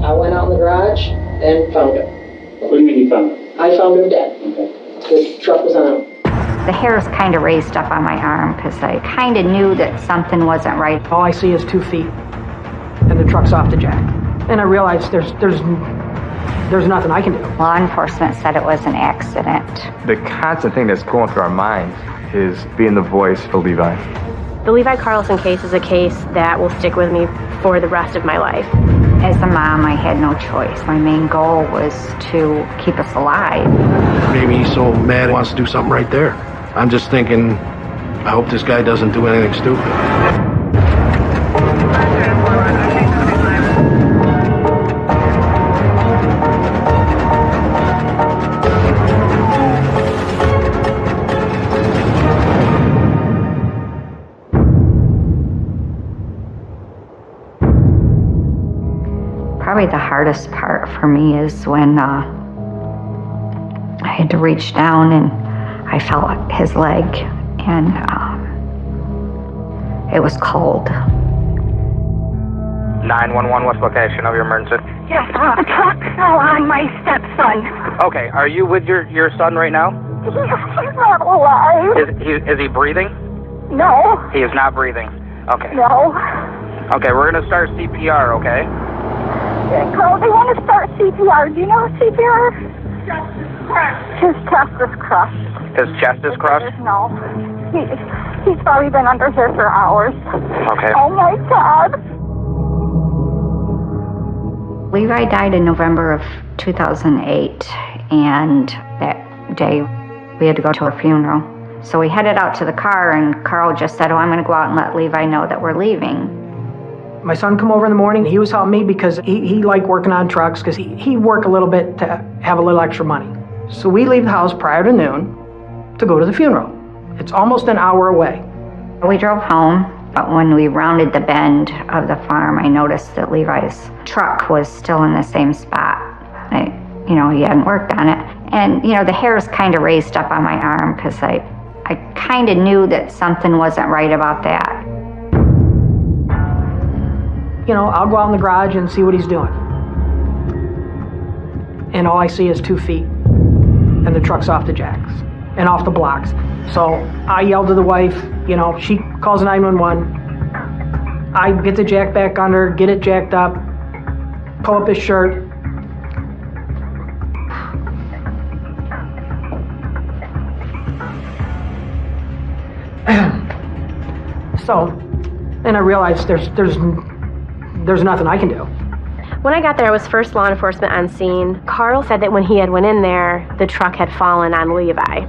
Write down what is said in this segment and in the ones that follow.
I went out in the garage and found him. What do you mean you found him? I found him dead. Okay. The truck was on him. The hairs kind of raised up on my arm because I kind of knew that something wasn't right. All I see is 2 feet, and the truck's off the jack. And I realized there's nothing I can do. Law enforcement said it was an accident. The constant thing that's going through our minds is being the voice for Levi. The Levi Carlson case is a case that will stick with me for the rest of my life. As a mom, I had no choice. My main goal was to keep us alive. Maybe he's so mad he wants to do something right there. I'm just thinking, I hope this guy doesn't do anything stupid. Probably the hardest part for me is when I had to reach down and I felt his leg, and it was cold. 911, what's location of your emergency? Yes, the truck fell on my stepson. Okay, are you with your son right now? He's not alive. Is he breathing? No. He is not breathing. Okay. No. Okay, we're going to start CPR, okay? Carl, they want to start CPR. Do you know CPR? His chest is crushed. His chest is crushed? No. He's probably been under here for hours. Okay. Oh my God. Levi died in November of 2008, and that day we had to go to a funeral. So we headed out to the car, and Carl just said, I'm going to go out and let Levi know that we're leaving. My son come over in the morning. He was helping me because he liked working on trucks because he worked a little bit to have a little extra money. So we leave the house prior to noon to go to the funeral. It's almost an hour away. We drove home, but when we rounded the bend of the farm, I noticed that Levi's truck was still in the same spot. He hadn't worked on it. And, the hairs kind of raised up on my arm because I kind of knew that something wasn't right about that. I'll go out in the garage and see what he's doing. And all I see is 2 feet, and the truck's off the jacks and off the blocks. So I yelled to the wife, she calls 911. I get the jack back under, get it jacked up, pull up his shirt. And I realized there's nothing I can do. When I got there, I was first law enforcement on scene. Carl said that when he had went in there, the truck had fallen on Levi,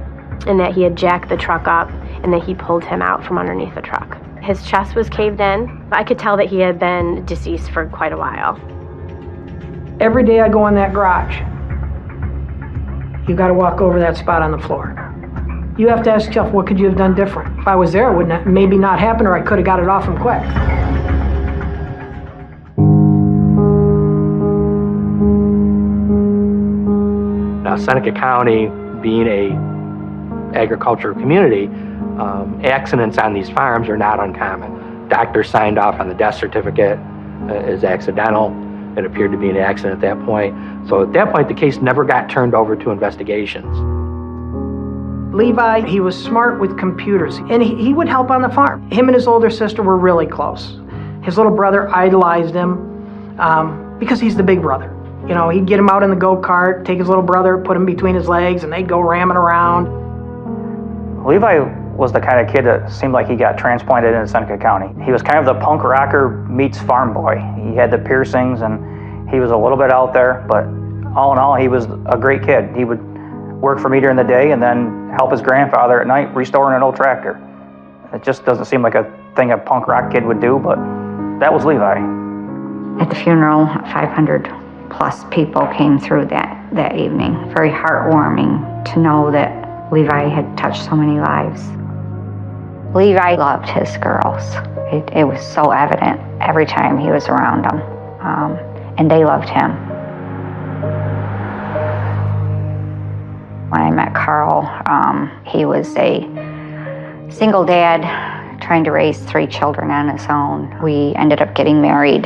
and that he had jacked the truck up, and that he pulled him out from underneath the truck. His chest was caved in. I could tell that he had been deceased for quite a while. Every day I go in that garage, you got to walk over that spot on the floor. You have to ask yourself, what could you have done different? If I was there, it would maybe not happen, or I could have got it off him quick. Now, Seneca County, being a agricultural community, accidents on these farms are not uncommon. Doctors signed off on the death certificate as accidental. It appeared to be an accident at that point. So at that point, the case never got turned over to investigations. Levi, he was smart with computers, and he would help on the farm. Him and his older sister were really close. His little brother idolized him because he's the big brother. He'd get him out in the go-kart, take his little brother, put him between his legs, and they'd go ramming around. Levi was the kind of kid that seemed like he got transplanted into Seneca County. He was kind of the punk rocker meets farm boy. He had the piercings, and he was a little bit out there, but all in all, he was a great kid. He would work for me during the day and then help his grandfather at night restoring an old tractor. It just doesn't seem like a thing a punk rock kid would do, but that was Levi. At the funeral, 500 plus people came through that evening. Very heartwarming to know that Levi had touched so many lives. Levi loved his girls. It was so evident every time he was around them, and they loved him. When I met Carl, he was a single dad trying to raise 3 children on his own. We ended up getting married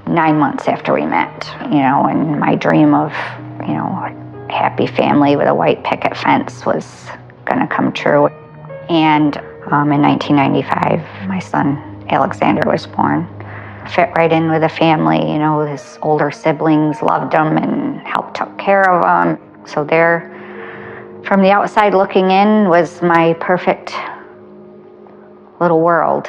9 months after we met, and my dream of, a happy family with a white picket fence was going to come true. And in 1995, my son Alexander was born. Fit right in with the family, his older siblings loved him and helped take care of him. So there, from the outside looking in, was my perfect little world.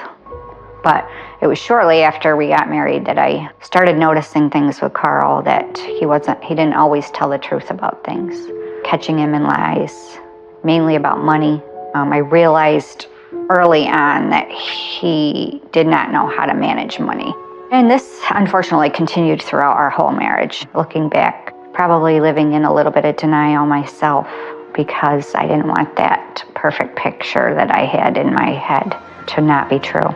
But it was shortly after we got married that I started noticing things with Carl, that he didn't always tell the truth about things. Catching him in lies, mainly about money. I realized early on that he did not know how to manage money. And this unfortunately continued throughout our whole marriage. Looking back, probably living in a little bit of denial myself, because I didn't want that perfect picture that I had in my head to not be true.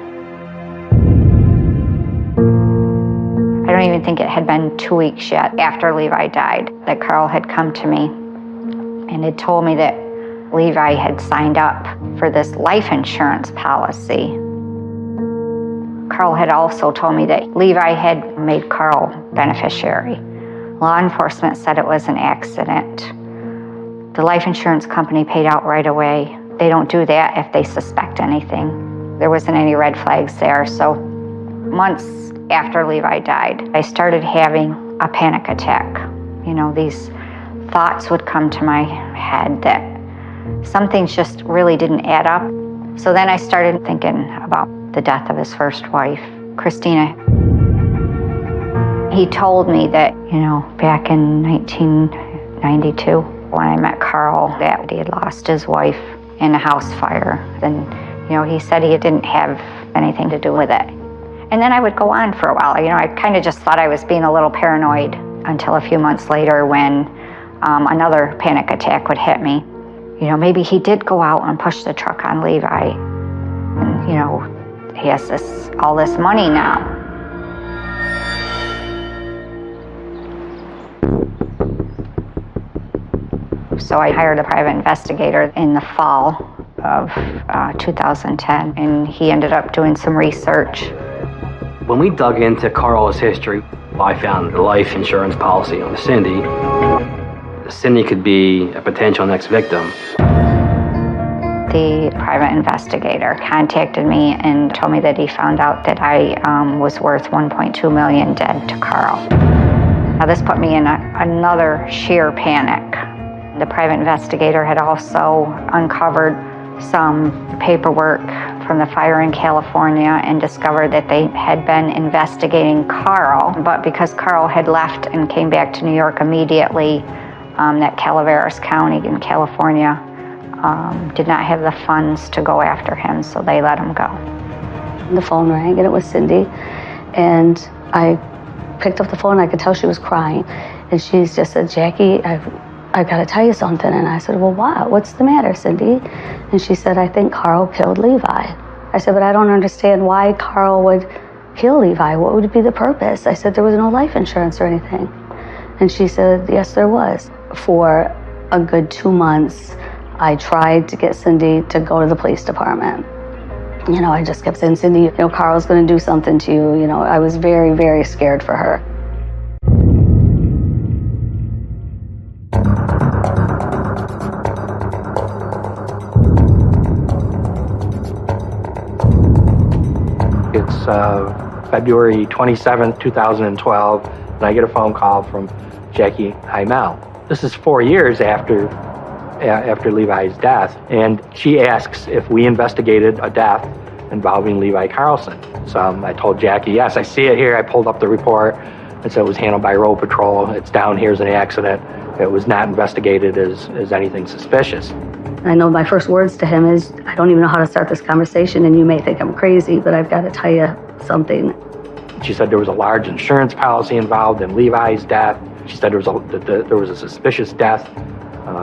I don't even think it had been 2 weeks yet after Levi died that Carl had come to me and had told me that Levi had signed up for this life insurance policy. Carl had also told me that Levi had made Carl beneficiary. Law enforcement said it was an accident. The life insurance company paid out right away. They don't do that if they suspect anything. There wasn't any red flags there. So months after Levi died, I started having a panic attack. These thoughts would come to my head that some things just really didn't add up. So then I started thinking about the death of his first wife, Christina. He told me that, back in 1992, when I met Carl, that he had lost his wife in a house fire. And, he said he didn't have anything to do with it. And then I would go on for a while. I kind of just thought I was being a little paranoid until a few months later when another panic attack would hit me. Maybe he did go out and push the truck on Levi. And, he has all this money now. So I hired a private investigator in the fall of 2010, and he ended up doing some research. When we dug into Carl's history, I found the life insurance policy on Cindy. Cindy could be a potential next victim. The private investigator contacted me and told me that he found out that I was worth $1.2 million dead to Carl. Now this put me in another sheer panic. The private investigator had also uncovered some paperwork from the fire in California and discovered that they had been investigating Carl, but because Carl had left and came back to New York immediately, that Calaveras County in California did not have the funds to go after him, so they let him go. The phone rang, and it was Cindy, and I picked up the phone. I could tell she was crying, and she just said, "Jackie, I've got to tell you something." And I said, "Well, what? What's the matter, Cindy?" And she said, "I think Carl killed Levi." I said, "But I don't understand why Carl would kill Levi. What would be the purpose?" I said, "There was no life insurance or anything." And she said, "Yes, there was." For a good 2 months, I tried to get Cindy to go to the police department. I just kept saying, "Cindy, Carl's going to do something to you." I was very, very scared for her. It's February 27th, 2012, and I get a phone call from Jackie Heimel. This is 4 years after Levi's death, and she asks if we investigated a death involving Levi Carlson. So I told Jackie, yes, I see it here. I pulled up the report. It said it was handled by road patrol. It's down here as an accident. It was not investigated as anything suspicious. I know my first words to him is, "I don't even know how to start this conversation, and you may think I'm crazy, but I've got to tell you something." She said there was a large insurance policy involved in Levi's death. She said there was a suspicious death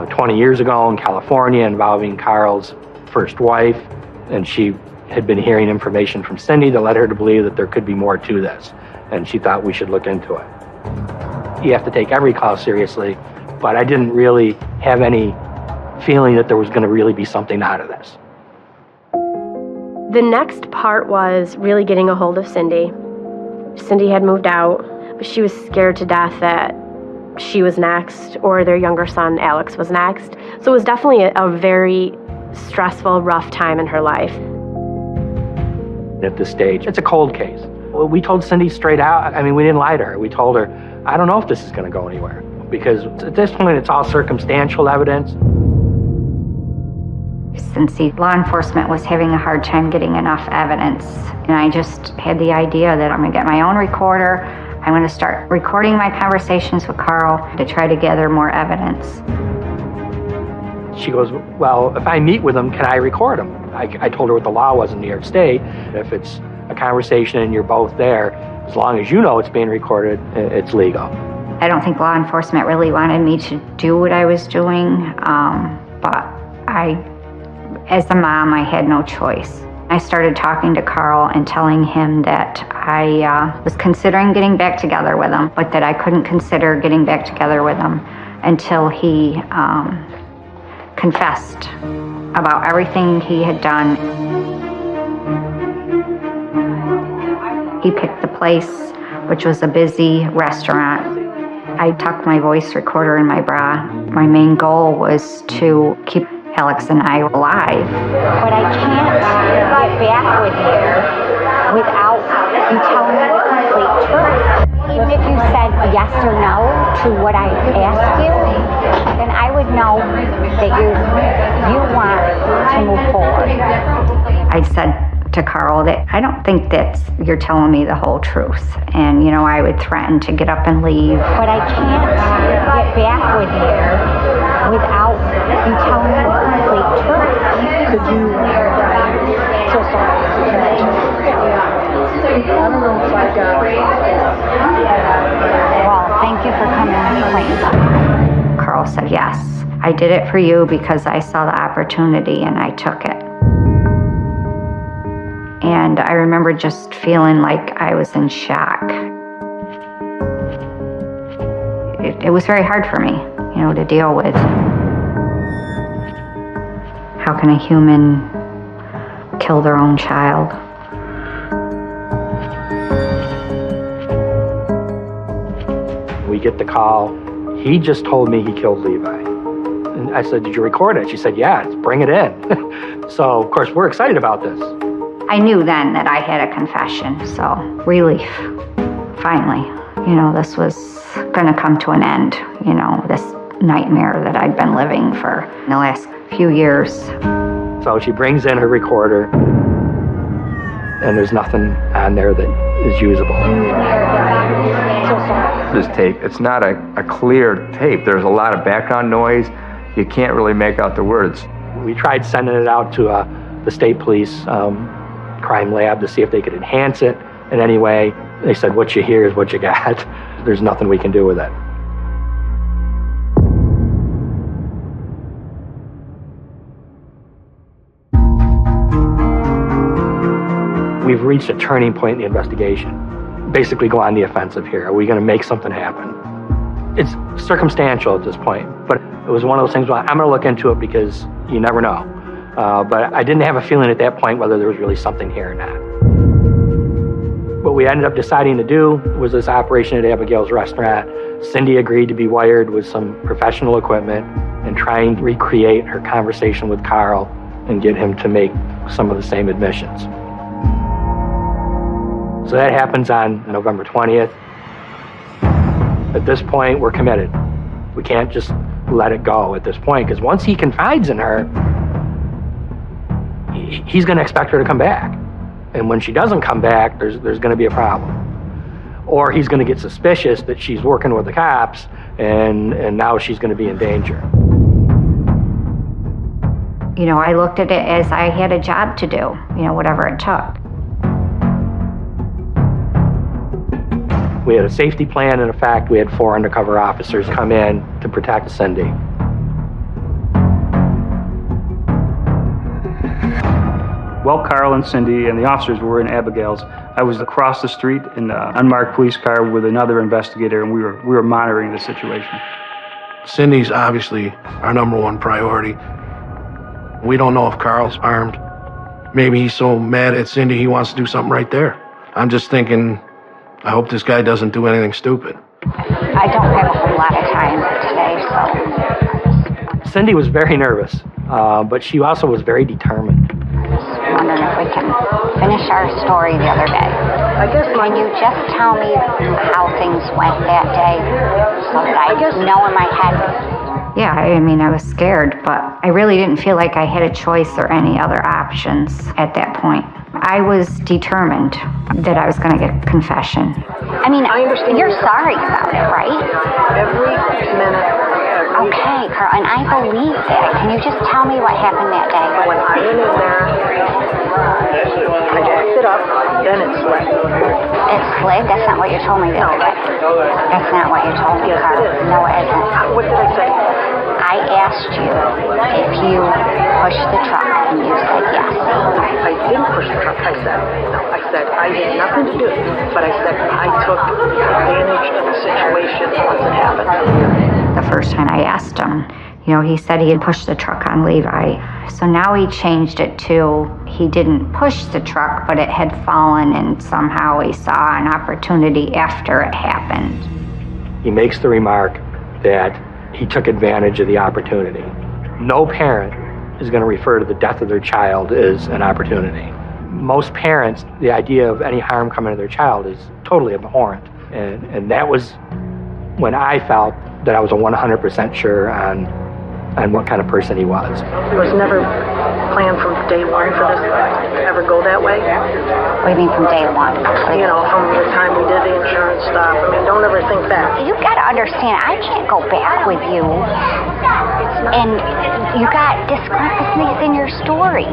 20 years ago in California involving Carl's first wife, and she had been hearing information from Cindy that led her to believe that there could be more to this, and she thought we should look into it. You have to take every call seriously, but I didn't really have any feeling that there was going to really be something out of this. The next part was really getting a hold of Cindy. Cindy had moved out, but she was scared to death that she was next or their younger son, Alex, was next. So it was definitely a very stressful, rough time in her life. At this stage, it's a cold case. We told Cindy straight out, I mean, we didn't lie to her. We told her, I don't know if this is going to go anywhere, because at this point, it's all circumstantial evidence. Since the law enforcement was having a hard time getting enough evidence, and I just had the idea that I'm going to get my own recorder. I'm going to start recording my conversations with Carl to try to gather more evidence. She goes, well, if I meet with him, can I record him? I told her what the law was in New York State. If it's a conversation and you're both there, as long as you know it's being recorded, it's legal. I don't think law enforcement really wanted me to do what I was doing, but as a mom, I had no choice. I started talking to Carl and telling him that I was considering getting back together with him, but that I couldn't consider getting back together with him until he confessed about everything he had done. He picked the place, which was a busy restaurant. I tucked my voice recorder in my bra. My main goal was to keep Alex and I alive. But I can't get back with you without you telling me the complete truth. Even if you said yes or no to what I asked you, then I would know that you want to move forward. I said to Carl that I don't think that you're telling me the whole truth. And, you know, I would threaten to get up and leave. But I can't get back with you without you telling me the complete truth. Could you? So sorry. I don't know if I got it. Well, thank you for coming and explaining. Carl said, yes, I did it for you because I saw the opportunity and I took it. And I remember just feeling like I was in shock. It was very hard for me, you know, to deal with. How can a human kill their own child? We get the call. He just told me he killed Levi. And I said, did you record it? She said, yeah, bring it in. So, of course, we're excited about this. I knew then that I had a confession, so relief. Finally, you know, this was going to come to an end, you know, this nightmare that I'd been living for the last few years. So she brings in her recorder, and there's nothing on there that is usable. This tape, it's not a clear tape. There's a lot of background noise. You can't really make out the words. We tried sending it out to the state police crime lab to see if they could enhance it in any way. They said, what you hear is what you got. There's nothing we can do with it. We've reached a turning point in the investigation. Basically go on the offensive here. Are we going to make something happen? It's circumstantial at this point, but it was one of those things where I'm going to look into it because you never know. But I didn't have a feeling at that point whether there was really something here or not. What we ended up deciding to do was this operation at Abigail's restaurant. Cindy agreed to be wired with some professional equipment and try and recreate her conversation with Carl and get him to make some of the same admissions. So that happens on November 20th. At this point, we're committed. We can't just let it go at this point, because once he confides in her, he's going to expect her to come back. And when she doesn't come back, there's going to be a problem. Or he's going to get suspicious that she's working with the cops, and now she's going to be in danger. You know, I looked at it as I had a job to do, you know, whatever it took. We had a safety plan in effect. We had 4 undercover officers come in to protect Cindy. While Carl and Cindy and the officers were in Abigail's, I was across the street in an unmarked police car with another investigator, and we were monitoring the situation. Cindy's obviously our number one priority. We don't know if Carl's armed. Maybe he's so mad at Cindy he wants to do something right there. I'm just thinking, I hope this guy doesn't do anything stupid. I don't have a whole lot of time today, so Cindy was very nervous, but she also was very determined. I'm wondering if we can finish our story the other day. Can you just tell me how things went that day so that I know in my head? Yeah, I mean, I was scared, but I really didn't feel like I had a choice or any other options at that point. I was determined that I was going to get a confession. I mean, you're sorry about it, right? Every minute. Okay, Carl, and I believe that. Can you just tell me what happened that day? When I went in there, I jacked it up, then it slid. It slid? That's not what you told me the other day. That's not what you told me, Yes, Carl. it is. No, it isn't. What did I say? I asked you if you pushed the truck, and you said yes. I didn't push the truck. I said I had nothing to do, but I said I took advantage of the situation once it happened. The first time I asked him, he said he had pushed the truck on Levi. So now he changed it to he didn't push the truck, but it had fallen and somehow he saw an opportunity after it happened. He makes the remark that he took advantage of the opportunity. No parent is going to refer to the death of their child as an opportunity. Most parents, the idea of any harm coming to their child is totally abhorrent. And that was when I felt that I was 100% sure on what kind of person he was. It was never planned from day one for this to ever go that way. What do you mean from day one? From the time we did the insurance stuff. I mean, don't ever think back. You got to understand, I can't go back with you. And you got discrepancies in your stories.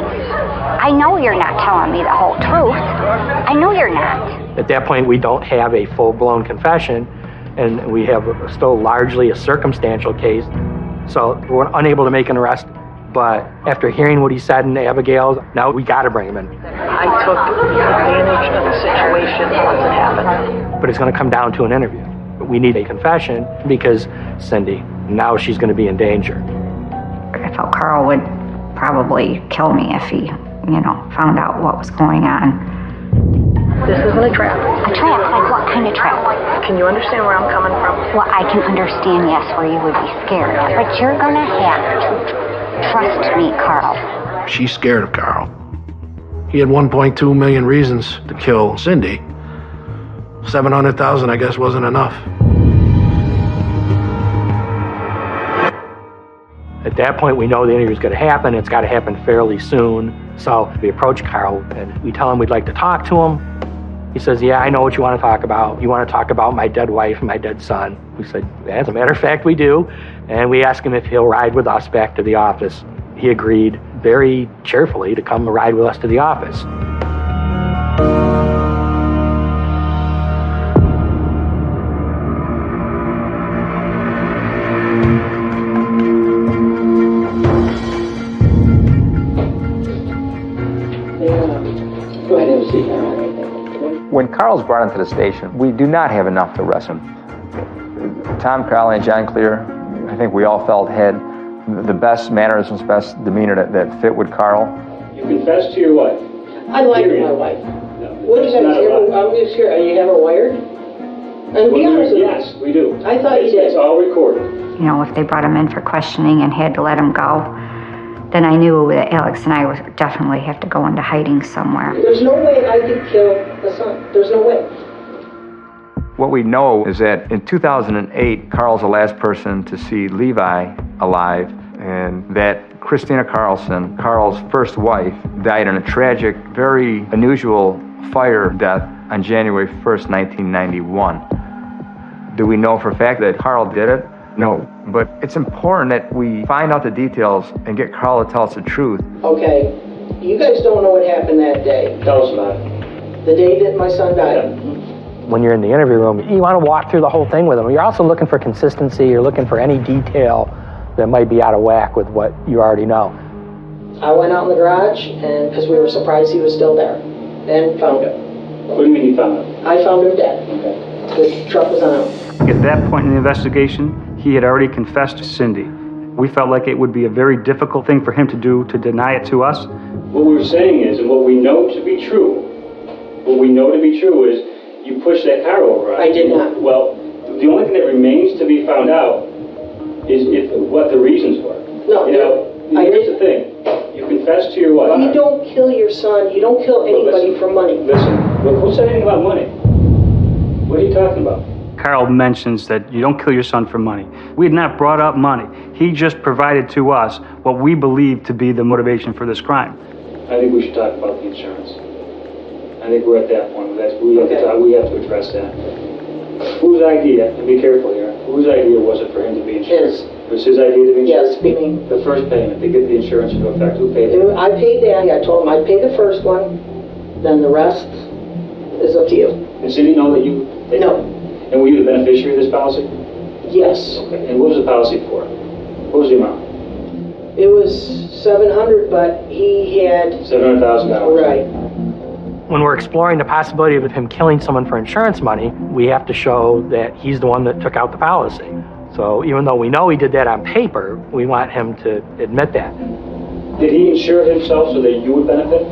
I know you're not telling me the whole truth. I know you're not. At that point, we don't have a full-blown confession, and we have still largely a circumstantial case. So we're unable to make an arrest, but after hearing what he said in Abigail's, now we got to bring him in. I took advantage of the situation once it happened. But it's going to come down to an interview. We need a confession because Cindy, now she's going to be in danger. I felt Carl would probably kill me if he, found out what was going on. This isn't a trap. A trap? Like what kind of trap? Can you understand where I'm coming from? Well, I can understand, yes, where you would be scared. But you're going to have to trust me, Carl. She's scared of Carl. He had 1.2 million reasons to kill Cindy. 700,000, I guess, wasn't enough. At that point, we know the interview is going to happen. It's got to happen fairly soon. So we approach Carl and we tell him we'd like to talk to him. He says, yeah, I know what you want to talk about. You want to talk about my dead wife and my dead son. We said, as a matter of fact, we do. And we asked him if he'll ride with us back to the office. He agreed very cheerfully to come ride with us to the office. Go ahead and see. When Carl's brought into the station, we do not have enough to arrest him. Tom Crowley and John Clear, I think we all felt had the best mannerisms, best demeanor that fit with Carl. You confessed to your wife. I like my wife. What is that? I'm just here. You have her wired? And be honest with me. Yes, we do. I thought you did. It's all recorded. If they brought him in for questioning and had to let him go, then I knew that Alex and I would definitely have to go into hiding somewhere. There's no way I could kill the son. There's no way. What we know is that in 2008, Carl's the last person to see Levi alive, and that Christina Carlson, Carl's first wife, died in a tragic, very unusual fire death on January 1st, 1991. Do we know for a fact that Carl did it? No, but it's important that we find out the details and get Carl to tell us the truth. Okay, you guys don't know what happened that day. Tell us about it. The day that my son died. When you're in the interview room, you want to walk through the whole thing with him. You're also looking for consistency. You're looking for any detail that might be out of whack with what you already know. I went out in the garage, and because we were surprised he was still there, and found him. What do you mean you found him? I found him dead. Okay. The truck was on him. At that point in the investigation, he had already confessed to Cindy. We felt like it would be a very difficult thing for him to do, to deny it to us. What we're saying is, and what we know to be true, is you pushed that car over. I did not. Well, the only thing that remains to be found out is what the reasons were. No, here's the thing. You confessed to your wife. You don't kill your son. You don't kill anybody for money. Listen, who said anything about money? What are you talking about? Carl mentions that you don't kill your son for money. We had not brought up money. He just provided to us what we believe to be the motivation for this crime. I think we should talk about the insurance. I think we're at that point. We have to address that. Whose idea, and be careful here, whose idea was it for him to be insured? His. It was his idea to be insured? Yes, me. The first payment, to get the insurance into effect, who paid it? I paid that. I told him I'd pay the first one, then the rest is up to you. And so you know that you... No. And were you the beneficiary of this policy? Yes. Okay. And what was the policy for? What was the amount? It was $700, but he had... $700,000. Right. When we're exploring the possibility of him killing someone for insurance money, we have to show that he's the one that took out the policy. So even though we know he did that on paper, we want him to admit that. Did he insure himself so that you would benefit?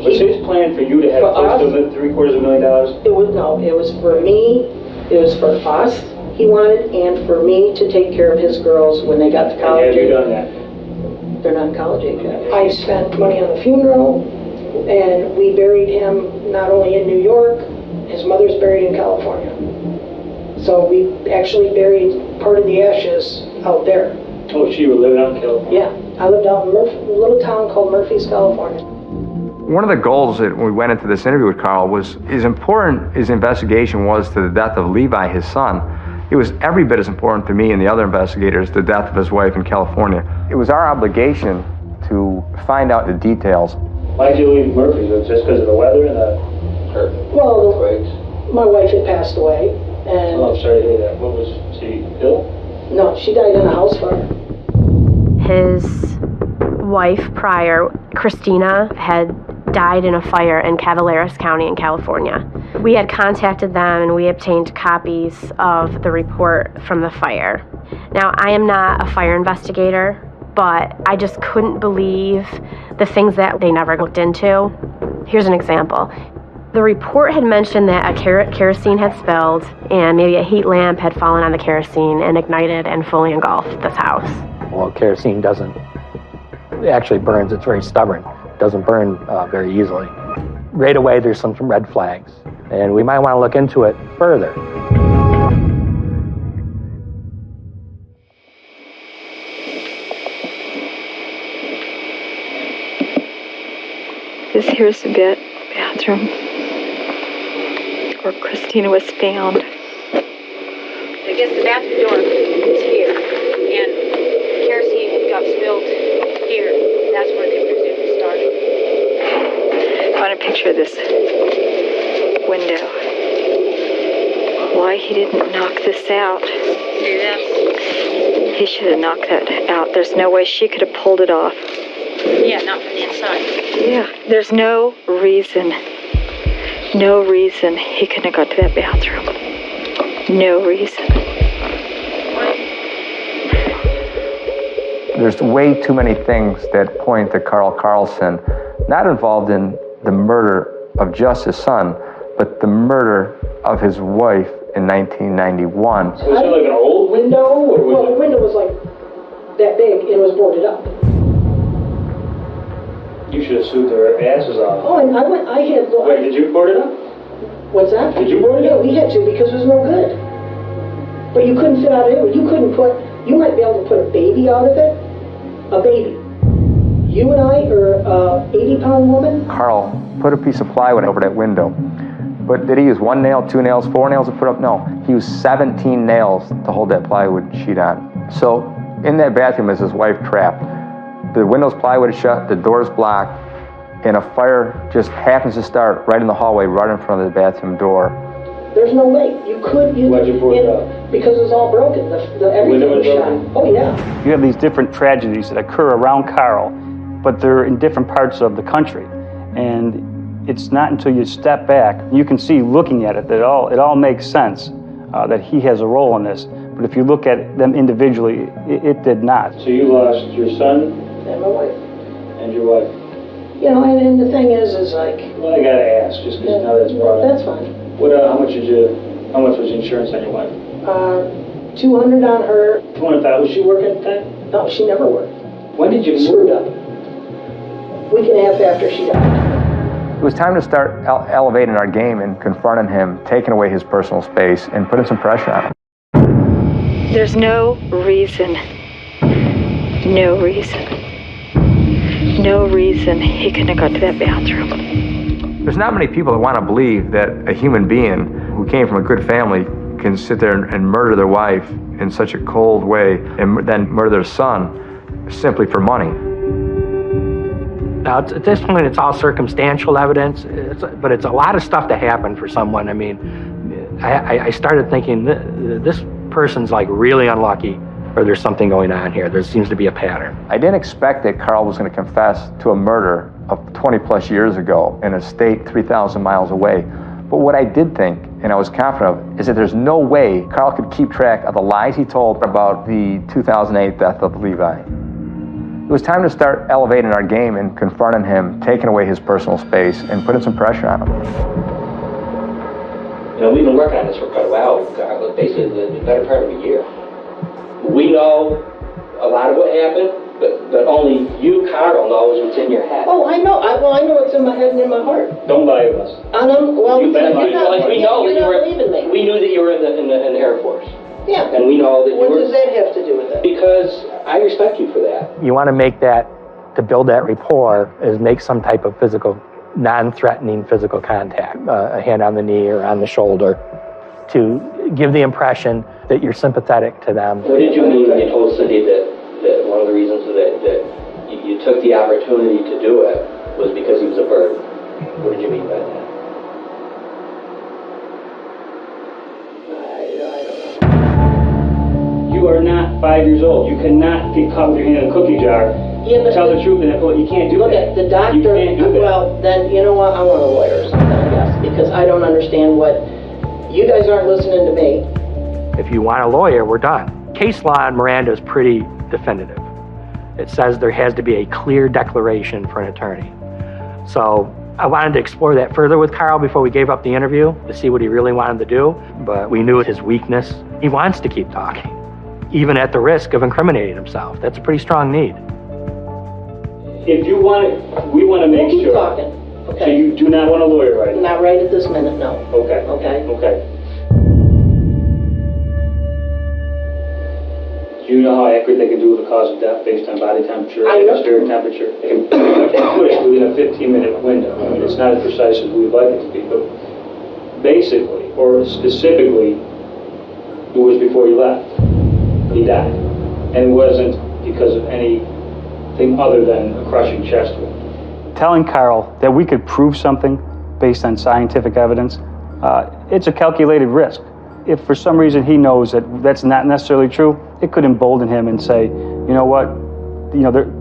Was his plan for you to have close to $750,000? It was for me, it was for us he wanted, and for me to take care of his girls when they got to college. And have you done that? They're not in college age yet. I spent money on the funeral, and we buried him not only in New York, his mother's buried in California. So we actually buried part of the ashes out there. Oh, she was living out in California? Yeah, I lived out in a little town called Murphy's, California. One of the goals that when we went into this interview with Carl was, as important as the investigation was to the death of Levi, his son, it was every bit as important to me and the other investigators, the death of his wife in California. It was our obligation to find out the details. Why did you leave Murphy's? Was it just because of the weather and the hurt? Well, my wife had passed away, and... Oh, I'm sorry to hear that. What was she ill? No, she died in a house fire. His wife prior, Christina, had died in a fire in Cavaleras County in California. We had contacted them and we obtained copies of the report from the fire. Now, I am not a fire investigator, but I just couldn't believe the things that they never looked into. Here's an example. The report had mentioned that a kerosene had spilled and maybe a heat lamp had fallen on the kerosene and ignited and fully engulfed this house. Well, kerosene it actually burns. It's very stubborn. It doesn't burn very easily. Right away, there's some red flags, and we might want to look into it further. This here's the bathroom where Christina was found. I guess the bathroom door is here, and kerosene got spilled here. That's where they presume it started. I want a picture of this window. Why he didn't knock this out? See this? He should have knocked that out. There's no way she could have pulled it off. Yeah, not from the inside. Yeah, there's no reason he couldn't have got to that bathroom. No reason. There's way too many things that point to Carl Carlson, not involved in the murder of just his son, but the murder of his wife in 1991. So was it like an old window? Or was the window was like that big and it was boarded up. You should have sued their asses off. Oh, and I had... Wait, did you board it up? What's that? Did you board it up? Yeah, we had to because it was no good. But you couldn't fit out of it. You might be able to put a baby out of it. A baby. You and I, or a 80-pound woman. Carl put a piece of plywood over that window. But did he use 1 nail, 2 nails, 4 nails to put up? No. He used 17 nails to hold that plywood sheet on. So in that bathroom is his wife trapped. The window's plywood is shut, the door's blocked, and a fire just happens to start right in the hallway, right in front of the bathroom door. There's no way. Why'd you board it up? Because it was all broken. Everything was shot. Oh, yeah. You have these different tragedies that occur around Carl, but they're in different parts of the country. And it's not until you step back, you can see looking at it that it all makes sense that he has a role in this. But if you look at them individually, it did not. So you lost your son And my wife. and your wife. You know, and the thing is like... Well, I gotta ask, just because now that's brought up. That's fine. What, how much was the insurance on your wife? 200 on her. 200,000. Was she working at the time? No, she never worked. When did you move up? Week and a half after she died. It was time to start elevating our game and confronting him, taking away his personal space, and putting some pressure on him. There's no reason he couldn't have got to that bathroom. There's not many people that want to believe that a human being who came from a good family can sit there and murder their wife in such a cold way and then murder their son simply for money. Now, at this point, it's all circumstantial evidence, but it's a lot of stuff to happen for someone. I mean, I started thinking, this person's like really unlucky, or there's something going on here. There seems to be a pattern. I didn't expect that Carl was going to confess to a murder of 20 plus years ago in a state 3,000 miles away. But what I did think, and I was confident of, is that there's no way Carl could keep track of the lies he told about the 2008 death of Levi. It was time to start elevating our game and confronting him, taking away his personal space, and putting some pressure on him. You know, we've been working on this for quite a while, basically the better part of a year. We know a lot of what happened, but only you, Carl, knows what's in your head. Oh, I know. I know what's in my head and in my heart. Don't lie to us. Well, We knew that you were in the Air Force. Yeah. And we know that What does that have to do with it? Because I respect you for that. You want to make that, to build that rapport, is make some type of physical, non-threatening physical contact, a hand on the knee or on the shoulder, to give the impression that you're sympathetic to them. What did you mean when you told Cindy that one of the reasons that you took the opportunity to do it was because he was a bird? What did you mean by that? You are not 5 years old. You cannot get caught with your hand in a cookie jar. Yeah, but tell the truth, and you can't do look that. At the doctor. You can't do that. Well, then you know what? I want a lawyer or something, I guess, because I don't understand what you guys aren't listening to me. If you want a lawyer, we're done. Case law on Miranda is pretty definitive. It says there has to be a clear declaration for an attorney. So I wanted to explore that further with Carl before we gave up the interview to see what he really wanted to do, but we knew his weakness. He wants to keep talking, even at the risk of incriminating himself. That's a pretty strong need. If you want it, we want to make keep sure. Talking. Okay. So you do not want a lawyer right now? Not right at this minute, no. Okay. Okay. Okay. Do you know how accurate they can do with the cause of death based on body temperature, atmospheric temperature? They can put it within a 15-minute window. I mean, it's not as precise as we would like it to be, but basically, or specifically, it was before he left. He died. And it wasn't because of anything other than a crushing chest wound. Telling Carl that we could prove something based on scientific evidence, it's a calculated risk. If for some reason he knows that that's not necessarily true, it could embolden him and say, you know what,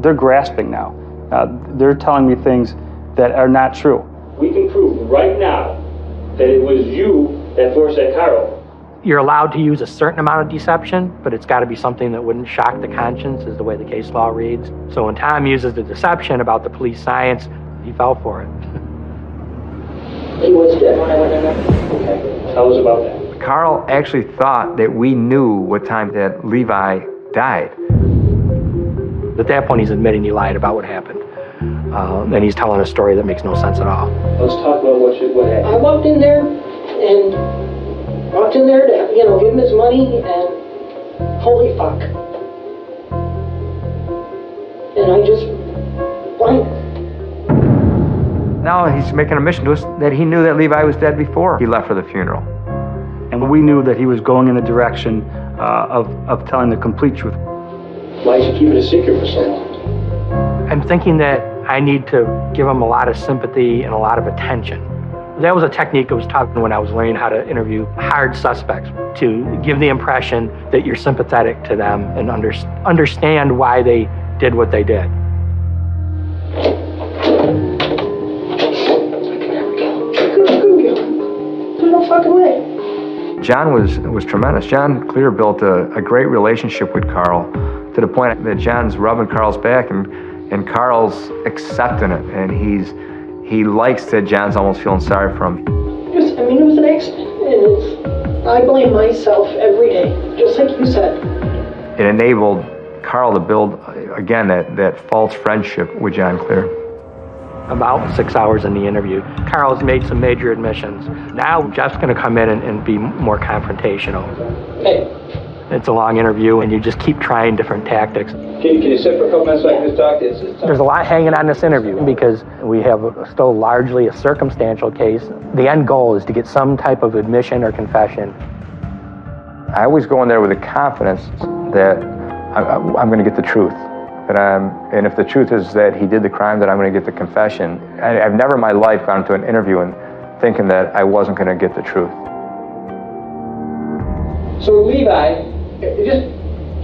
they're grasping now. They're telling me things that are not true. We can prove right now that it was you that forced that Carl. You're allowed to use a certain amount of deception, but it's got to be something that wouldn't shock the conscience, is the way the case law reads. So when Tom uses the deception about the police science, he fell for it. He was dead when I went in there. Okay. Tell us about that. Carl actually thought that we knew what time that Levi died. At that point, he's admitting he lied about what happened. And he's telling a story that makes no sense at all. Let's talk about what happened. I walked in there to, give him his money, and holy fuck. And I just blanked. Now he's making a mission to us that he knew that Levi was dead before he left for the funeral. And we knew that he was going in the direction of telling the complete truth. Why did you keep it a secret for so long? I'm thinking that I need to give him a lot of sympathy and a lot of attention. That was a technique I was taught when I was learning how to interview hard suspects, to give the impression that you're sympathetic to them and understand why they did what they did. There's no fucking way. John was tremendous. John Clear built a great relationship with Carl to the point that John's rubbing Carl's back and Carl's accepting it, and he likes that John's almost feeling sorry for him. It was an accident, and I blame myself every day, just like you said. It enabled Carl to build, again, that false friendship with John Clear. About 6 hours in the interview, Carl's made some major admissions. Now Jeff's going to come in and be more confrontational. Hey. It's a long interview, and you just keep trying different tactics. Can you sit for a couple minutes so I can just talk to you? There's a lot hanging on this interview because we have still largely a circumstantial case. The end goal is to get some type of admission or confession. I always go in there with the confidence that I'm going to get the truth. And if the truth is that he did the crime, that I'm going to get the confession. I've never in my life gone to an interview and thinking that I wasn't going to get the truth. So Levi, just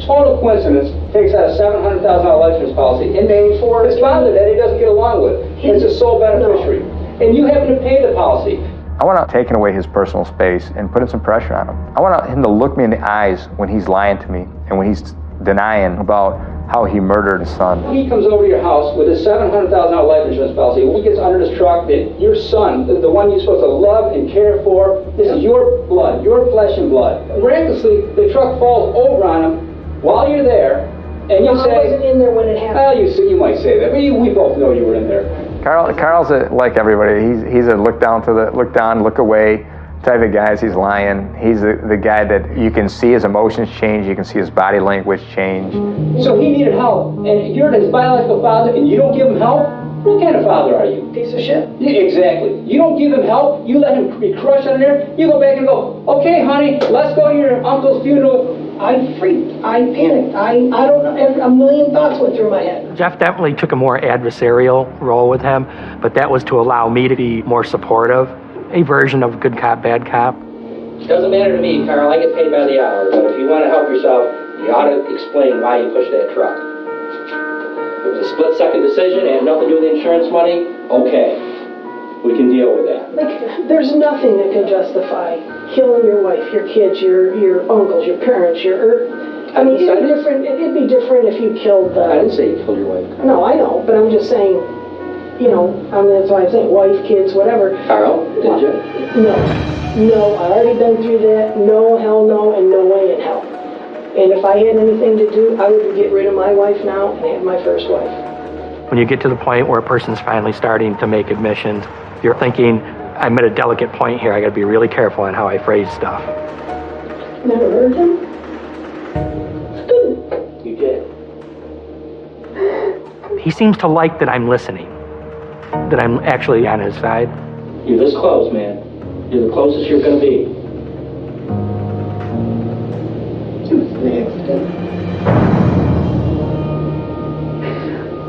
total coincidence, takes out a $700,000 life insurance policy in name for his father that he doesn't get along with. It's a sole beneficiary. And you happen to pay the policy. I want to take away his personal space and put some pressure on him. I want him to look me in the eyes when he's lying to me and when he's denying about how he murdered his son. He comes over to your house with a $700,000 life insurance policy. He gets under this truck that your son, the one you're supposed to love and care for, this is your blood, your flesh and blood. Miraculously, the truck falls over on him while you're there, and you say... I wasn't in there when it happened. Well, you might say that, but we both know you were in there. Carl's like everybody. He's a look down, look away type of guy. He's lying. He's the guy that you can see his emotions change. You can see his body language change. So he needed help, and you're his biological father, and you don't give him help? What kind of father are you? Piece of shit. Yeah, exactly. You don't give him help. You let him be crushed under there. You go back and go, okay, honey, let's go to your uncle's funeral. I freaked. I panicked. I don't know. A million thoughts went through my head. Jeff definitely took a more adversarial role with him, but that was to allow me to be more supportive. A version of good cop, bad cop. Doesn't matter to me, Carl. I get paid by the hour. But if you want to help yourself, you ought to explain why you pushed that truck. It was a split-second decision. It had nothing to do with the insurance money. Okay. We can deal with that. Like, there's nothing that can justify killing your wife, your kids, your uncles, your parents, I mean, it'd be different if you killed the... I didn't say you killed your wife. No, I know, but I'm just saying, that's why I'm saying wife, kids, whatever. Carl, did you? No, I already been through that. No, hell no, and no way in hell. And if I had anything to do, I would get rid of my wife now and have my first wife. When you get to the point where a person's finally starting to make admissions, you're thinking, I'm at a delicate point here. I got to be really careful on how I phrase stuff. Never heard him? You did. He seems to like that I'm listening, that I'm actually on his side. You're this close, man. You're the closest you're going to be. It was an accident.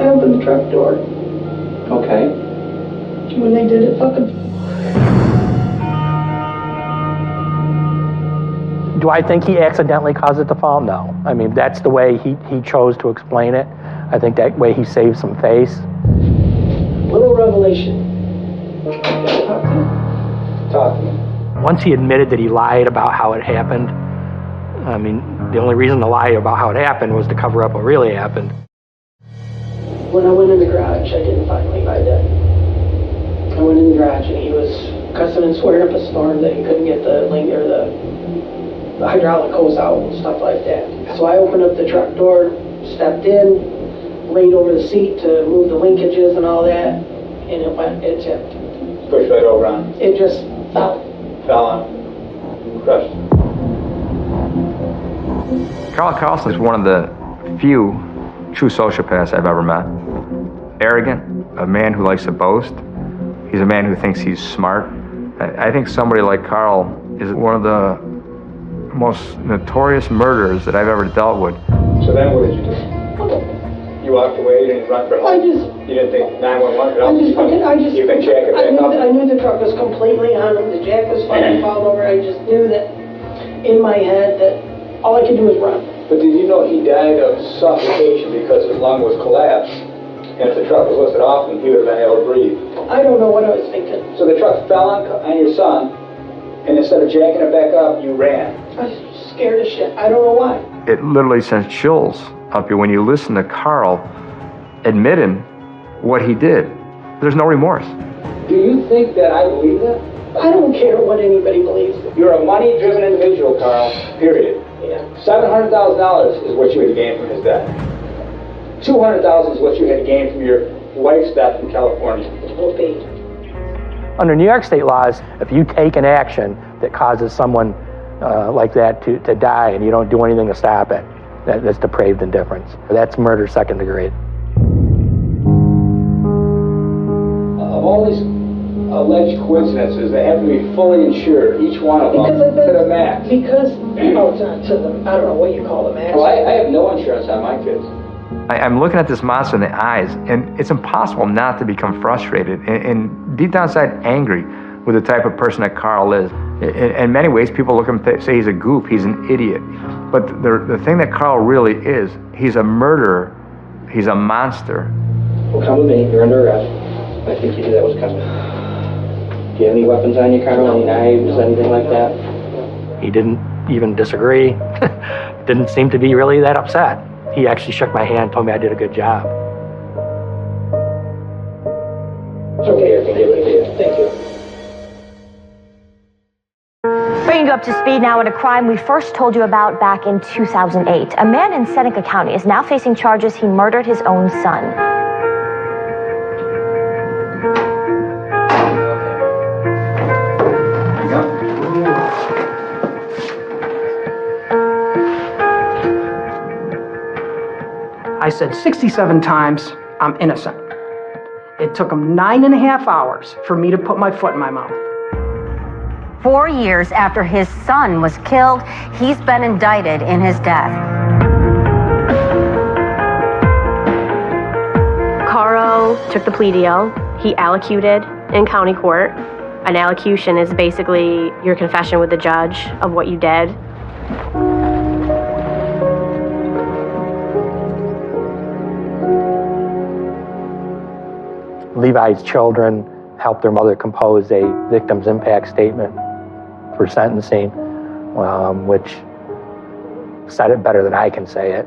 I opened the truck door. Okay. When they did it, fucking... Do I think he accidentally caused it to fall? No. I mean, that's the way he chose to explain it. I think that way he saved some face. Little revelation. Talk to me. Once he admitted that he lied about how it happened, I mean, the only reason to lie about how it happened was to cover up what really happened. When I went in the garage, I didn't find Levi dead. I went in the garage and he was cussing and swearing up a storm that he couldn't get the hydraulic hose out and stuff like that. So I opened up the truck door, stepped in, laid over the seat to move the linkages and all that, and it tipped. Pushed right over on. It just fell. Fell on. Crushed. Carl Carlson is one of the few true sociopaths I've ever met. Arrogant, a man who likes to boast. He's a man who thinks he's smart. I think somebody like Carl is one of the most notorious murderers that I've ever dealt with. So then what did you do? You walked away, you didn't run for help? You didn't think 911 could help? You can check it back up? I knew the truck was completely on him. The jack was fucking falling over. I just knew that in my head that all I could do was run. But did you know he died of suffocation because his lung was collapsed? And if the truck was lifted off him, he would have been able to breathe. I don't know what I was thinking. So the truck fell on your son, and instead of jacking it back up, you ran. I was scared as shit. I don't know why. It literally sends chills up you when you listen to Carl admitting what he did. There's no remorse. Do you think that I believe that? I don't care what anybody believes. You're a money-driven individual, Carl, period. Yeah. $700,000 is what you had gained from his death. $200,000 is what you had gained from your wife's death in California. Will be. Under New York state laws, if you take an action that causes someone like that to die and you don't do anything to stop it, that's depraved indifference. That's murder second degree. Of all these alleged coincidences, they have to be fully insured, each one of them, to the max. Because, it's not to the, I don't know what you call the max. Well, I have no insurance on my kids. I'm looking at this monster in the eyes, and it's impossible not to become frustrated and deep down inside angry with the type of person that Carl is. In many ways, people look at him and say he's a goof, he's an idiot. But the thing that Carl really is, he's a murderer, he's a monster. Well, come with me, you're under arrest. I think you knew that was coming. Do you have any weapons on you, Carl? Any knives, anything like that? He didn't even disagree. Didn't seem to be really that upset. He actually shook my hand, told me I did a good job. Okay, I can give it to you. Thank you. Bringing you up to speed now on a crime we first told you about back in 2008. A man in Seneca County is now facing charges he murdered his own son. I said 67 times, I'm innocent. It took him 9.5 hours for me to put my foot in my mouth. 4 years after his son was killed, he's been indicted in his death. Carl took the plea deal. He allocuted in county court. An allocution is basically your confession with the judge of what you did. Levi's children helped their mother compose a victim's impact statement for sentencing, which said it better than I can say it.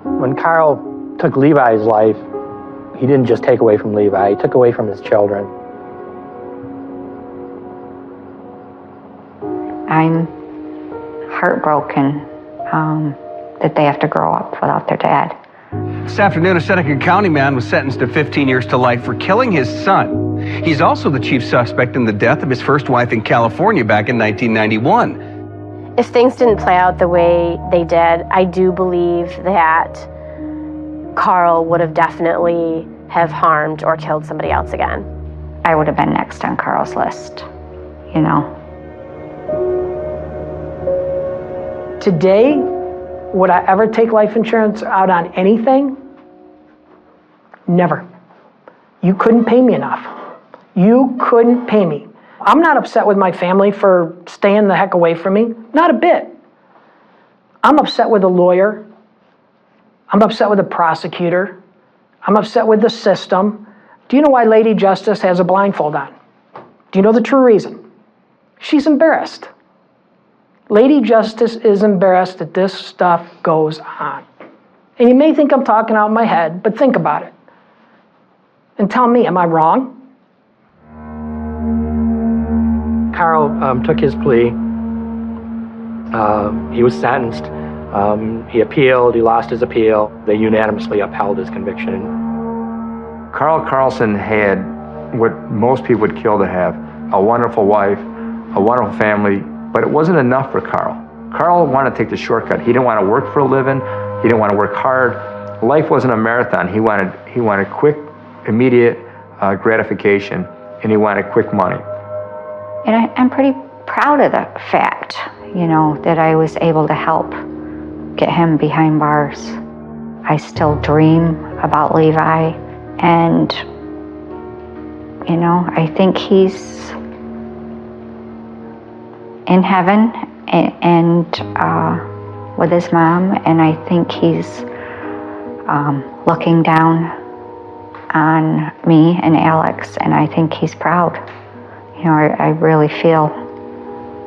When Carl took Levi's life, he didn't just take away from Levi, he took away from his children. I'm heartbroken that they have to grow up without their dad. This afternoon, a Seneca County man was sentenced to 15 years to life for killing his son. He's also the chief suspect in the death of his first wife in California back in 1991. If things didn't play out the way they did, I do believe that Carl would have definitely have harmed or killed somebody else again. I would have been next on Carl's list, you know. Today, would I ever take life insurance out on anything? Never. You couldn't pay me enough. You couldn't pay me. I'm not upset with my family for staying the heck away from me. Not a bit. I'm upset with the lawyer. I'm upset with the prosecutor. I'm upset with the system. Do you know why Lady Justice has a blindfold on? Do you know the true reason? She's embarrassed. Lady Justice is embarrassed that this stuff goes on. And you may think I'm talking out of my head, but think about it. And tell me, am I wrong? Carl took his plea. He was sentenced. He appealed. He lost his appeal. They unanimously upheld his conviction. Carl Carlson had what most people would kill to have: a wonderful wife, a wonderful family, but it wasn't enough for Carl. Carl wanted to take the shortcut. He didn't want to work for a living. He didn't want to work hard. Life wasn't a marathon. He wanted quick, immediate gratification, and he wanted quick money. And I'm pretty proud of the fact, you know, that I was able to help get him behind bars. I still dream about Levi, and, you know, I think he's in heaven and with his mom, and I think he's looking down on me and Alex, and I think he's proud. You know, I really feel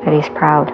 that he's proud.